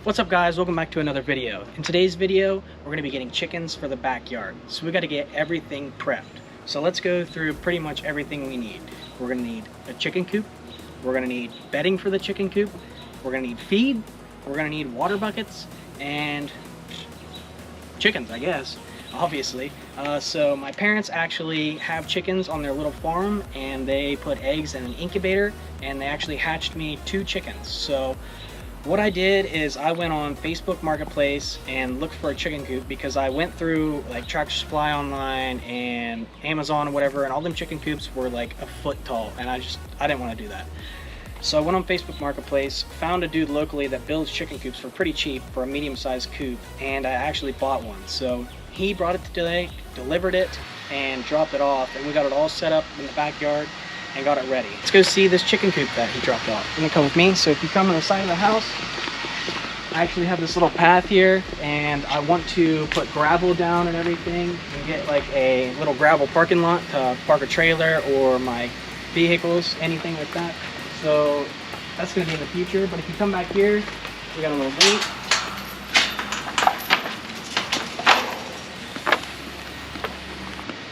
What's up guys, welcome back to another video. In today's video, we're going to be getting chickens for the backyard. So we got to get everything prepped. So let's go through pretty much everything we need. We're going to need a chicken coop. We're going to need bedding for the chicken coop. We're going to need feed. We're going to need water buckets and chickens, I guess, obviously. So my parents actually have chickens on their little farm, and they put eggs in an incubator, and they actually hatched me 2 chickens. So what I did is I went on Facebook Marketplace and looked for a chicken coop, because I went through like Tractor Supply online and Amazon or whatever, and all them chicken coops were like a foot tall, and I didn't want to do that. So I went on Facebook Marketplace, found a dude locally that builds chicken coops for pretty cheap for a medium-sized coop, and I actually bought one. So he brought it today, delivered it, and dropped it off, and we got it all set up in the backyard and got it ready. Let's go see this chicken coop that he dropped off. You're gonna come with me. So if you come on the side of the house, I actually have this little path here, and I want to put gravel down and everything and get like a little gravel parking lot to park a trailer or my vehicles, anything like that. So that's gonna be in the future. But if you come back here, we got a little gate.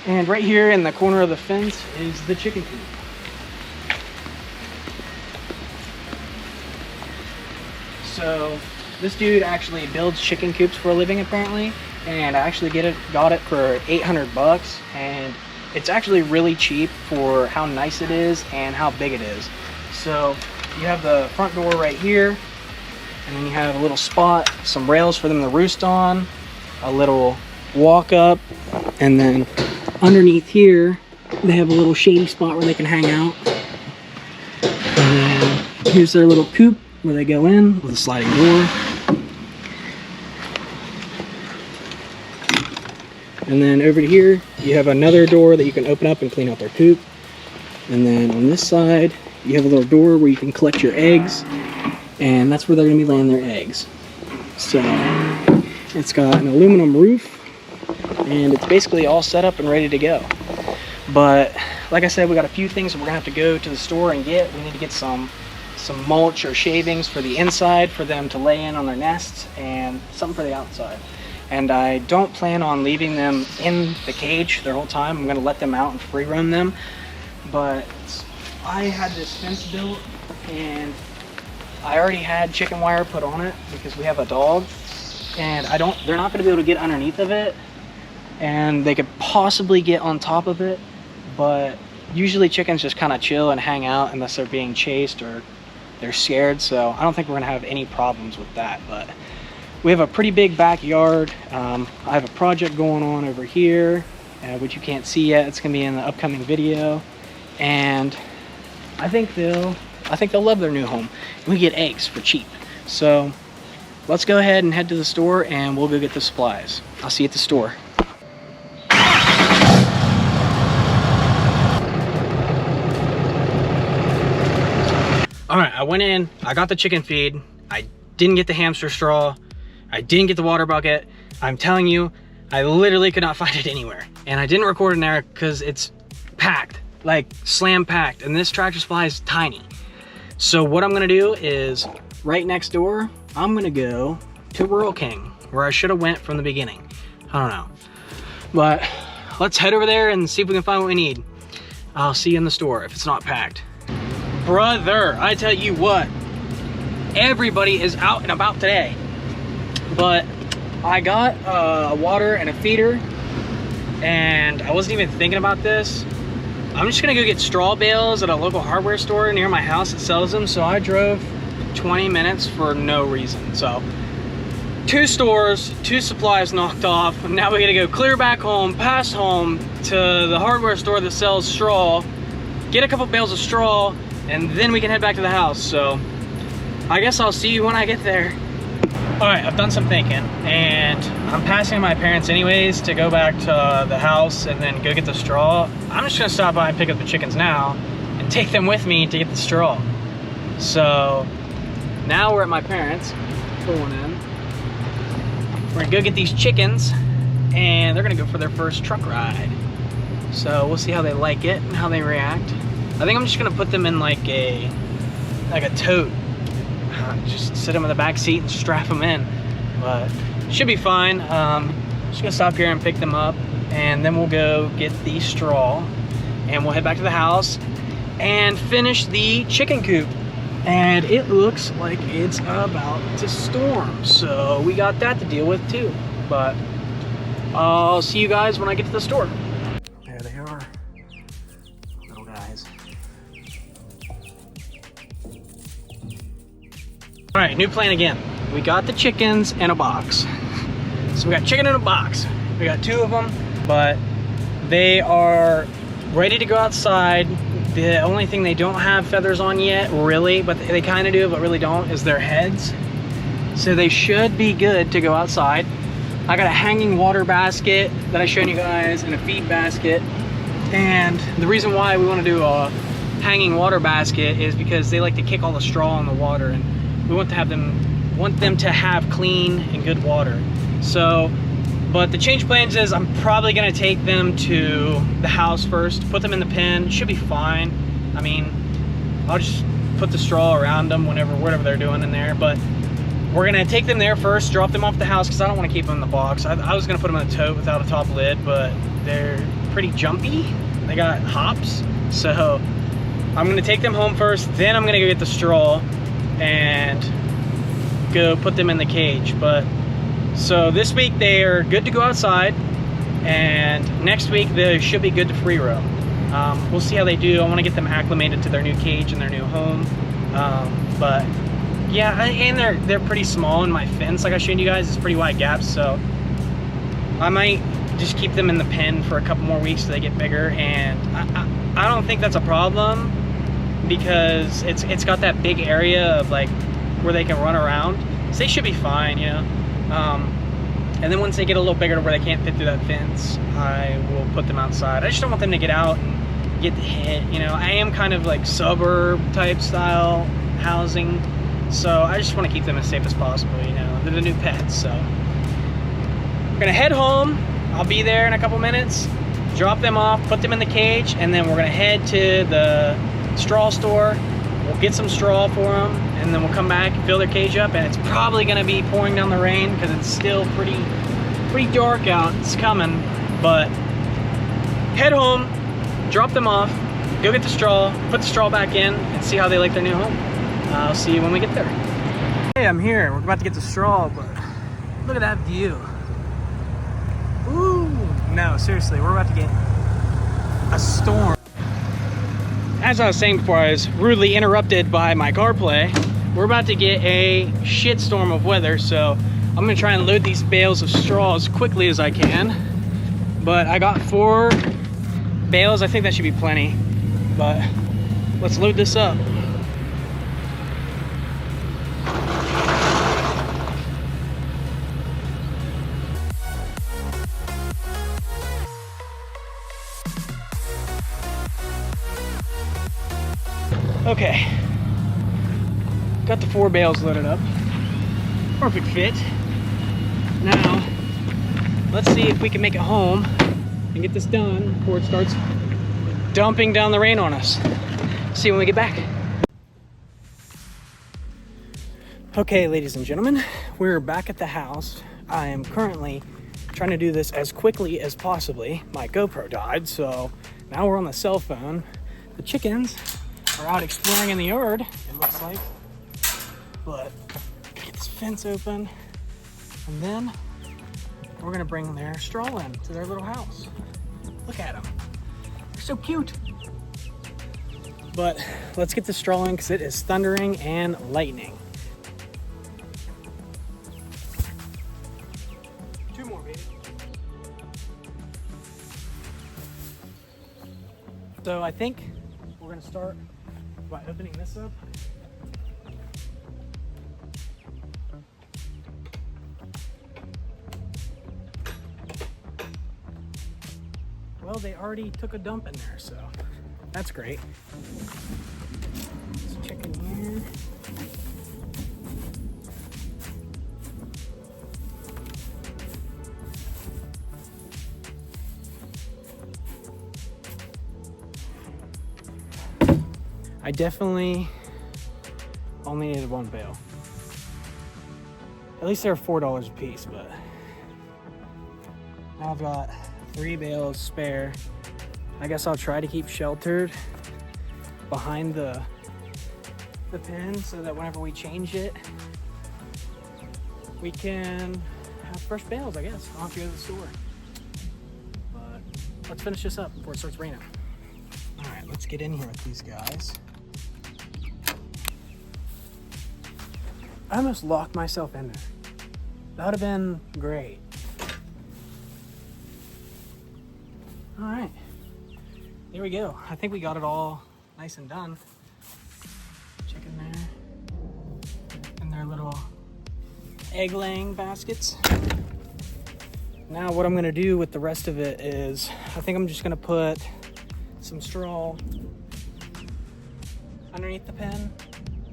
And right here in the corner of the fence is the chicken coop. So this dude actually builds chicken coops for a living apparently, and I actually got it for 800 bucks, and it's actually really cheap for how nice it is and how big it is. So you have the front door right here, and then you have a little spot, some rails for them to roost on, a little walk up, and then underneath here they have a little shady spot where they can hang out. And then here's their little coop where they go in with a sliding door. And then over here you have another door that you can open up and clean out their coop. And then on this side you have a little door where you can collect your eggs, and that's where they're going to be laying their eggs. So it's got an aluminum roof, and it's basically all set up and ready to go. But like I said, we got a few things that we're gonna have to go to the store and get. We need to get some mulch or shavings for the inside for them to lay in on their nests, and something for the outside. And I don't plan on leaving them in the cage their whole time. I'm gonna let them out and free roam them. But I had this fence built, and I already had chicken wire put on it because we have a dog, and they're not gonna be able to get underneath of it, and they could possibly get on top of it, but usually chickens just kind of chill and hang out unless they're being chased or they're scared. So I don't think we're gonna have any problems with that. But we have a pretty big backyard. I have a project going on over here, which you can't see yet. It's gonna be in the upcoming video, and I think they'll love their new home. And we get eggs for cheap. So let's go ahead and head to the store, and we'll go get the supplies. I'll see you at the store. All right, I went in, I got the chicken feed, I didn't get the hamster straw, I didn't get the water bucket. I'm telling you, I literally could not find it anywhere. And I didn't record in there because it's packed, like slam packed, and this Tractor Supply is tiny. So what I'm gonna do is, right next door, I'm gonna go to Rural King, where I should have went from the beginning. I don't know. But let's head over there and see if we can find what we need. I'll see you in the store if it's not packed. Brother, I tell you what, everybody is out and about today. But I got a water and a feeder, and I wasn't even thinking about this. I'm just gonna go get straw bales at a local hardware store near my house that sells them. So I drove 20 minutes for no reason. So 2 stores, 2 supplies knocked off, and now we gotta go clear back home, past home to the hardware store that sells straw, get a couple bales of straw, and then we can head back to the house. So I guess I'll see you when I get there. All right, I've done some thinking, and I'm passing my parents anyways to go back to the house and then go get the straw. I'm just gonna stop by and pick up the chickens now and take them with me to get the straw. So now we're at my parents, pulling in. We're gonna go get these chickens, and they're gonna go for their first truck ride. So we'll see how they like it and how they react. I think I'm just gonna put them in like a tote. just sit them in the back seat and strap them in. But should be fine. Just gonna stop here and pick them up, and then we'll go get the straw, and we'll head back to the house and finish the chicken coop. And it looks like it's about to storm, so we got that to deal with too. But I'll see you guys when I get to the store. There they are, little guys. All right, new plan again. We got the chickens in a box. So we got chicken in a box. We got 2 of them, but they are ready to go outside. The only thing they don't have feathers on yet, really, but they kind of do, but really don't, is their heads. So they should be good to go outside. I got a hanging water basket that I showed you guys and a feed basket. And the reason why we want to do a hanging water basket is because they like to kick all the straw in the water, and we want them to have clean and good water. So, but the change plans is I'm probably gonna take them to the house first, put them in the pen. Should be fine. I mean, I'll just put the straw around them whatever they're doing in there. But we're gonna take them there first, drop them off at the house, because I don't want to keep them in the box. I was gonna put them in a tote without a top lid, but they're pretty jumpy. They got hops, so I'm gonna take them home first. Then I'm gonna go get the straw and go put them in the cage. But so this week they are good to go outside, and next week they should be good to free roam. We'll see how they do. I want to get them acclimated to their new cage and their new home. But yeah, and they're pretty small, and my fence, like I showed you guys, is pretty wide gaps, so I might just keep them in the pen for a couple more weeks so they get bigger. And I don't think that's a problem, because it's got that big area of like where they can run around, so they should be fine, you know. And then once they get a little bigger to where they can't fit through that fence, I will put them outside. I just don't want them to get out and get hit, you know. I am kind of like suburb type style housing, so I just want to keep them as safe as possible, you know. They're the new pets. So we're gonna head home. I'll be there in a couple minutes, drop them off, put them in the cage, and then we're gonna head to the straw store. We'll get some straw for them, and then we'll come back and fill their cage up. And it's probably gonna be pouring down the rain because it's still pretty dark out. It's coming. But head home, drop them off, go get the straw, put the straw back in, and see how they like their new home. I'll see you when we get there. Hey, I'm here. We're about to get the straw, but look at that view. Ooh, no, seriously, we're about to get a storm. As I was saying before, I was rudely interrupted by my CarPlay. We're about to get a shit storm of weather, so I'm gonna try and load these bales of straw as quickly as I can. But I got 4 bales. I think that should be plenty, but let's load this up. Okay, got the 4 bales loaded up. Perfect fit. Now, let's see if we can make it home and get this done before it starts dumping down the rain on us. See you when we get back. Okay, ladies and gentlemen, we're back at the house. I am currently trying to do this as quickly as possibly. My GoPro died, so now we're on the cell phone. The chickens are out exploring in the yard, it looks like. But get this fence open, and then we're gonna bring their straw in to their little house. Look at them, they're so cute. But let's get the straw in because it is thundering and lightning. 2 more, baby. So I think we're gonna start by opening this up. Well, they already took a dump in there, so that's great. Let's check in here. I definitely only needed 1 bale. At least they're $4 a piece, but now I've got 3 bales spare. I guess I'll try to keep sheltered behind the pen so that whenever we change it, we can have fresh bales, I guess. I'll have to go to the store. But let's finish this up before it starts raining. All right, let's get in here with these guys. I almost locked myself in there. That would have been great. All right, there we go. I think we got it all nice and done. Chicken there, and their little egg laying baskets. Now what I'm gonna do with the rest of it is, I think I'm just gonna put some straw underneath the pen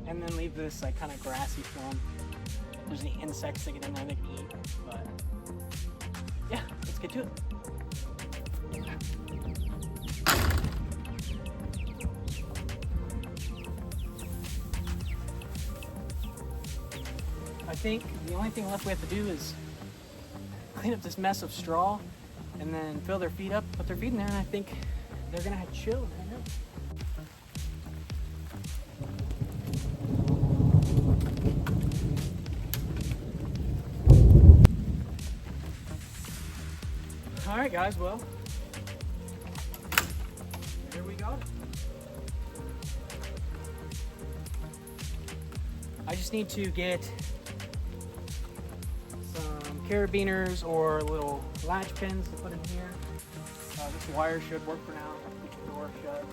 and then leave this like kind of grassy film. If there's any insects that get in there, they can eat. But yeah, let's get to it. I think the only thing left we have to do is clean up this mess of straw and then fill their feet up, put their feet in there, and I think they're gonna have chill and hang out. All right, guys, well, here we go. I just need to get some carabiners or little latch pins to put in here. This wire should work for now. Keep the door shut.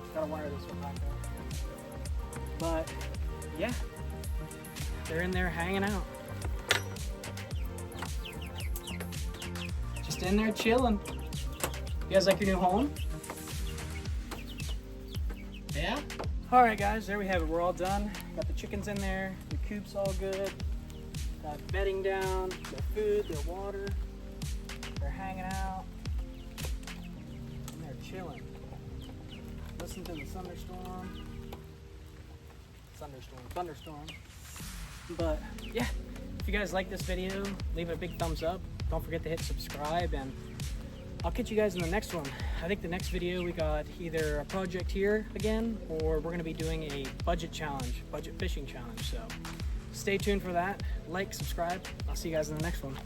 Just gotta wire this one back there. But yeah, they're in there hanging out. Just in there chilling. You guys like your new home? Yeah? All right, guys, there we have it. We're all done. Got the chickens in there. The coop's all good. Got bedding down, their food, their water. They're hanging out. And they're chilling. Listen to the thunderstorm. But yeah, if you guys like this video, leave it a big thumbs up. Don't forget to hit subscribe, and I'll catch you guys in the next one. I think the next video we got either a project here again, or we're gonna be doing a budget fishing challenge. So stay tuned for that. Like, subscribe. I'll see you guys in the next one.